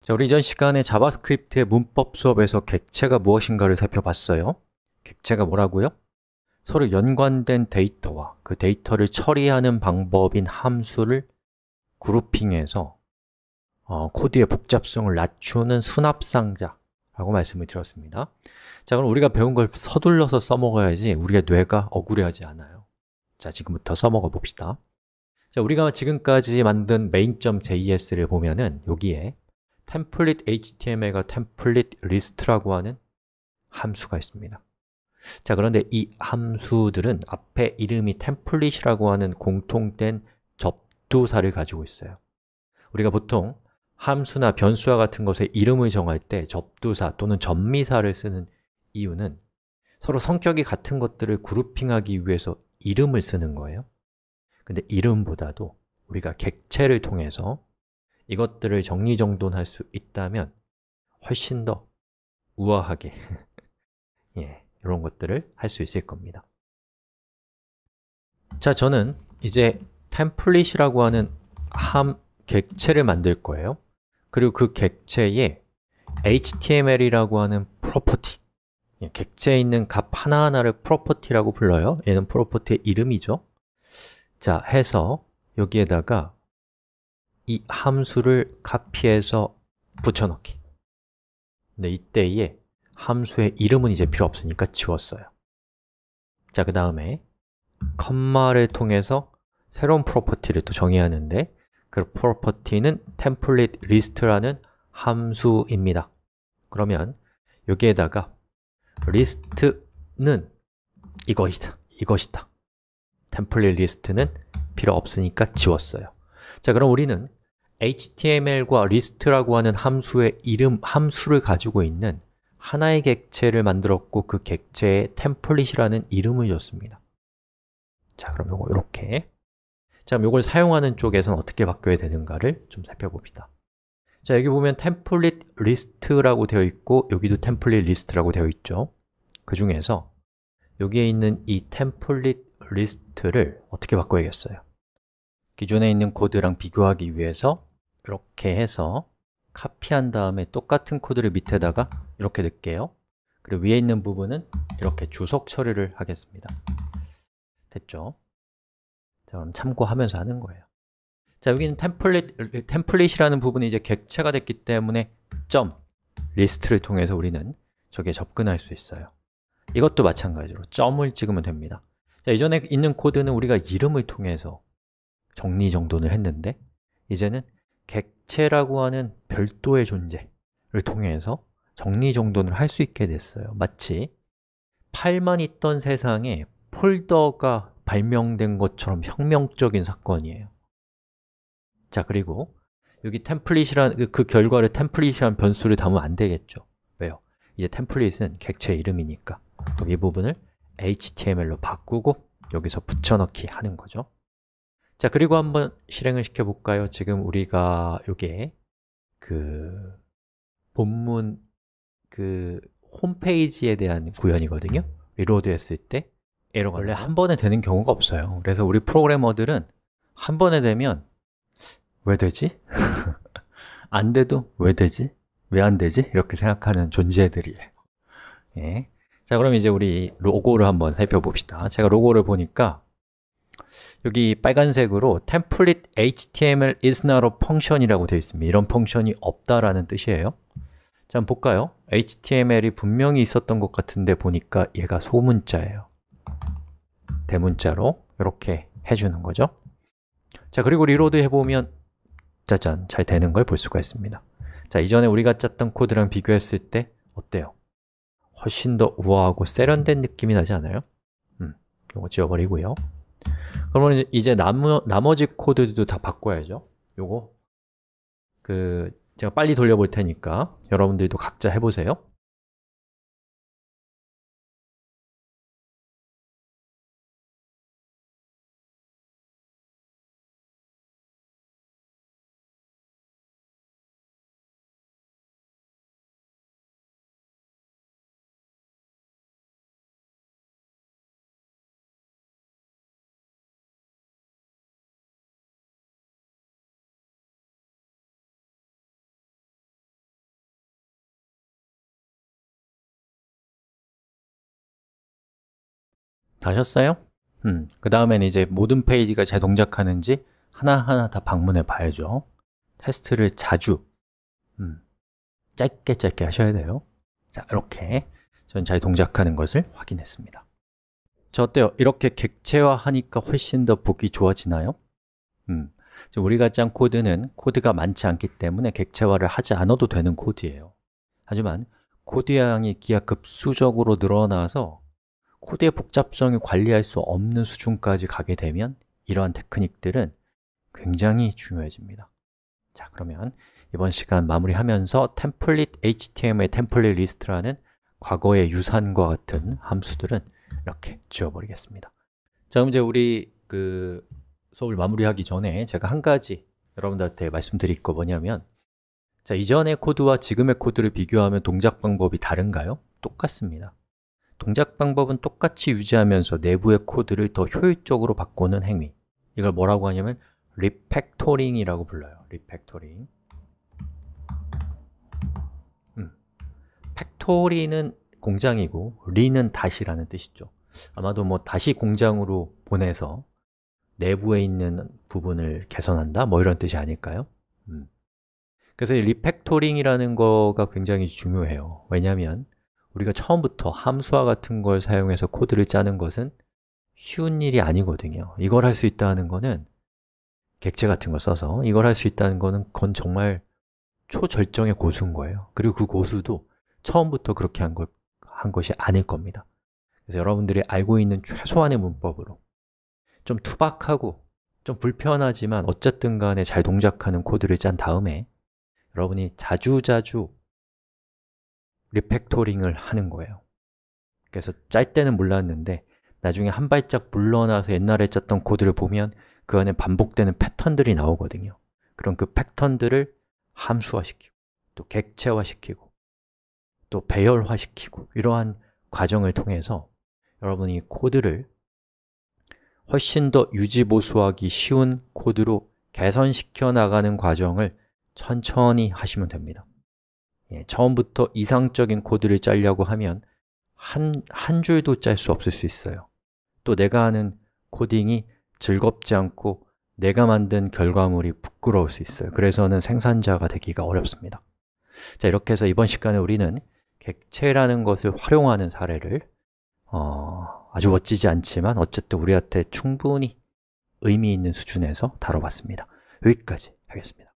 자, 우리 이전 시간에 자바스크립트의 문법 수업에서 객체가 무엇인가를 살펴봤어요. 객체가 뭐라고요? 서로 연관된 데이터와 그 데이터를 처리하는 방법인 함수를 그룹핑해서 코드의 복잡성을 낮추는 수납상자라고 말씀을 드렸습니다. 자, 그럼 우리가 배운 걸 서둘러서 써먹어야지 우리의 뇌가 억울해하지 않아요. 자, 지금부터 써먹어 봅시다. 자, 우리가 지금까지 만든 main.js를 보면은 여기에 template html과 template list라고 하는 함수가 있습니다. 자, 그런데 이 함수들은 앞에 이름이 template이라고 하는 공통된 접두사를 가지고 있어요. 우리가 보통 함수나 변수와 같은 것에 이름을 정할 때 접두사 또는 접미사를 쓰는 이유는 서로 성격이 같은 것들을 그룹핑하기 위해서 이름을 쓰는 거예요. 근데 이름보다도 우리가 객체를 통해서 이것들을 정리정돈할 수 있다면 훨씬 더 우아하게 이런 것들을 할 수 있을 겁니다. 자, 저는 이제 템플릿이라고 하는 객체를 만들 거예요. 그리고 그 객체에 HTML이라고 하는 프로퍼티, 객체에 있는 값 하나하나를 프로퍼티라고 불러요. 얘는 프로퍼티의 이름이죠. 자, 해서 여기에다가 이 함수를 카피해서 붙여넣기. 근데 이때에 함수의 이름은 이제 필요 없으니까 지웠어요. 자, 그 다음에 컴마를 통해서 새로운 프로퍼티를 또 정의해야 하는데 그 프로퍼티는 template list라는 함수입니다. 그러면 여기에다가 list는 이것이다. template list는 필요 없으니까 지웠어요. 자, 그럼 우리는 HTML과 list라고 하는 함수의 함수를 가지고 있는 하나의 객체를 만들었고 그 객체에 template이라는 이름을 줬습니다. 자, 그럼 요거 이렇게. 자, 그럼 요걸 사용하는 쪽에서는 어떻게 바뀌어야 되는가를 좀 살펴봅시다. 자, 여기 보면 template list라고 되어 있고 여기도 template list라고 되어 있죠. 그 중에서 여기에 있는 이 template list를 어떻게 바꿔야겠어요? 기존에 있는 코드랑 비교하기 위해서 이렇게 해서 카피한 다음에 똑같은 코드를 밑에다가 이렇게 넣을게요. 그리고 위에 있는 부분은 이렇게 주석 처리를 하겠습니다. 됐죠? 자, 그럼 참고하면서 하는 거예요. 자, 여기는 템플릿이라는 부분이 이제 객체가 됐기 때문에 리스트를 통해서 우리는 저기에 접근할 수 있어요. 이것도 마찬가지로 점을 찍으면 됩니다. 자, 이전에 있는 코드는 우리가 이름을 통해서 정리정돈을 했는데 이제는 객체라고 하는 별도의 존재를 통해서 정리정돈을 할 수 있게 됐어요. 마치 파일만 있던 세상에 폴더가 발명된 것처럼 혁명적인 사건이에요. 자, 그리고 여기 템플릿이라는 그 결과를 템플릿이라는 변수를 담으면 안 되겠죠. 왜요? 이제 템플릿은 객체 이름이니까 이 부분을 HTML로 바꾸고 여기서 붙여넣기 하는 거죠. 자, 그리고 한번 실행을 시켜볼까요? 지금 우리가 요게 그 본문 홈페이지에 대한 구현이거든요. 리로드 했을 때 에러가 원래 한 번에 되는 경우가 없어요. 그래서 우리 프로그래머들은 한 번에 되면 왜 되지? 안 돼도 왜 되지? 왜 안 되지? 이렇게 생각하는 존재들이에요. 예. 자, 그럼 이제 우리 로고를 한번 살펴봅시다. 제가 로고를 보니까 여기 빨간색으로 template html is not a function이라고 되어 있습니다. 이런 펑션이 없다라는 뜻이에요. 자, 한번 볼까요? HTML이 분명히 있었던 것 같은데 보니까 얘가 소문자예요. 대문자로 이렇게 해주는 거죠. 자, 그리고 리로드 해보면 짜잔, 잘 되는 걸 볼 수가 있습니다. 자, 이전에 우리가 짰던 코드랑 비교했을 때 어때요? 훨씬 더 우아하고 세련된 느낌이 나지 않아요? 요거 지워버리고요. 그러면 이제 나머지 코드도 다 바꿔야죠. 요거 제가 빨리 돌려볼 테니까 여러분들도 각자 해보세요. 다 하셨어요? 그 다음에는 이제 모든 페이지가 잘 동작하는지 하나하나 다 방문해 봐야죠. 테스트를 자주, 짧게 짧게 하셔야 돼요. 자, 이렇게 전 잘 동작하는 것을 확인했습니다. 자, 어때요? 이렇게 객체화하니까 훨씬 더 보기 좋아지나요? 우리가 짠 코드는 코드가 많지 않기 때문에 객체화를 하지 않아도 되는 코드예요. 하지만 코드 양이 기하급수적으로 늘어나서 코드의 복잡성을 관리할 수 없는 수준까지 가게 되면 이러한 테크닉들은 굉장히 중요해집니다. 자, 그러면 이번 시간 마무리하면서 템플릿 HTML 템플릿 리스트라는 과거의 유산과 같은 함수들은 이렇게 지워버리겠습니다. 자, 그럼 이제 우리 수업을 마무리하기 전에 제가 한 가지 여러분들한테 말씀드릴 거 뭐냐면, 자, 이전의 코드와 지금의 코드를 비교하면 동작 방법이 다른가요? 똑같습니다. 동작 방법은 똑같이 유지하면서 내부의 코드를 더 효율적으로 바꾸는 행위, 이걸 뭐라고 하냐면 리팩토링이라고 불러요. 리팩토링. 팩토리는 공장이고 리는 다시라는 뜻이죠. 아마도 뭐 다시 공장으로 보내서 내부에 있는 부분을 개선한다? 뭐 이런 뜻이 아닐까요? 그래서 이 리팩토링이라는 거가 굉장히 중요해요. 왜냐하면 우리가 처음부터 함수와 같은 걸 사용해서 코드를 짜는 것은 쉬운 일이 아니거든요. 이걸 할 수 있다는 거는 객체 같은 걸 써서 이걸 할 수 있다는 거는 그건 정말 초절정의 고수인 거예요. 그리고 그 고수도 처음부터 그렇게 한 것이 아닐 겁니다. 그래서 여러분들이 알고 있는 최소한의 문법으로 좀 투박하고 좀 불편하지만 어쨌든 간에 잘 동작하는 코드를 짠 다음에 여러분이 자주자주 리팩토링을 하는 거예요. 그래서 짤 때는 몰랐는데 나중에 한 발짝 물러나서 옛날에 짰던 코드를 보면 그 안에 반복되는 패턴들이 나오거든요. 그럼 그 패턴들을 함수화시키고 또 객체화시키고 또 배열화시키고 이러한 과정을 통해서 여러분이 코드를 훨씬 더 유지보수하기 쉬운 코드로 개선시켜 나가는 과정을 천천히 하시면 됩니다. 처음부터 이상적인 코드를 짜려고 하면 한 줄도 짤 수 없을 수 있어요. 또 내가 하는 코딩이 즐겁지 않고 내가 만든 결과물이 부끄러울 수 있어요. 그래서는 생산자가 되기가 어렵습니다. 자, 이렇게 해서 이번 시간에 우리는 객체라는 것을 활용하는 사례를 아주 멋지지 않지만 어쨌든 우리한테 충분히 의미 있는 수준에서 다뤄봤습니다. 여기까지 하겠습니다.